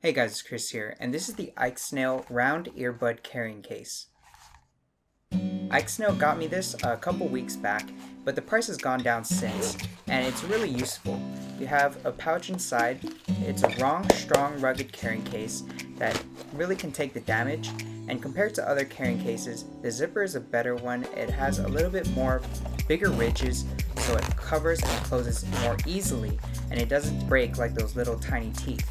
Hey guys, it's Chris here, and this is the Iksnail round earbud carrying case. Iksnail got me this a couple weeks back, but the price has gone down since, and it's really useful. You have a pouch inside. It's a strong, rugged carrying case that really can take the damage, and compared to other carrying cases, the zipper is a better one. It has a little bit more bigger ridges, so it covers and closes more easily, and it doesn't break like those little tiny teeth.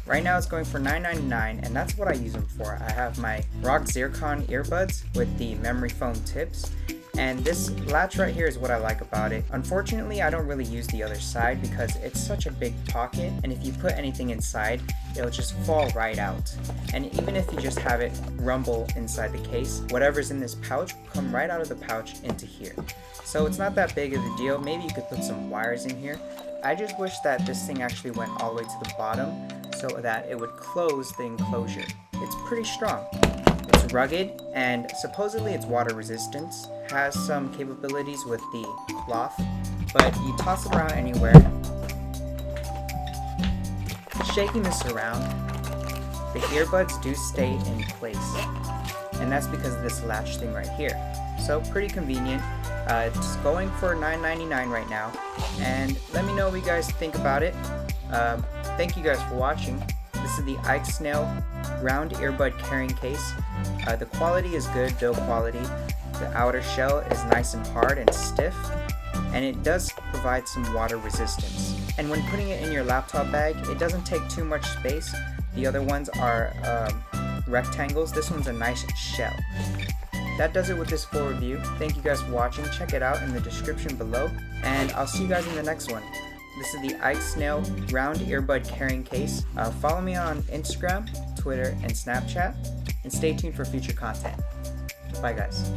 Right now it's going for $9.99, and that's what I use them for. I have my Rock Zircon earbuds with the memory foam tips, and this latch right here is what I like about it. Unfortunately, I don't really use the other side because it's such a big pocket, and if you put anything inside, it'll just fall right out. And even if you just have it rumble inside the case, whatever's in this pouch will come right out of the pouch into here. So it's not that big of a deal. Maybe you could put some wires in here. I just wish that this thing actually went all the way to the bottom so that it would close the enclosure. It's pretty strong. It's rugged, and supposedly it's water resistant, has some capabilities with the cloth, but you toss it around anywhere. Shaking this around, the earbuds do stay in place, and that's because of this latch thing right here. So pretty convenient. It's going for $9.99 right now, and let me know what you guys think about it. Thank you guys for watching. This is the Iksnail round earbud carrying case. The quality is good, build quality. The outer shell is nice and hard and stiff, and it does provide some water resistance. And when putting it in your laptop bag, it doesn't take too much space. The other ones are rectangles. This one's a nice shell. That does it with this full review. Thank you guys for watching. Check it out in the description below, and I'll see you guys in the next one. This is the Iksnail round earbud carrying case. Follow me on Instagram, Twitter, and Snapchat, and stay tuned for future content. Bye guys.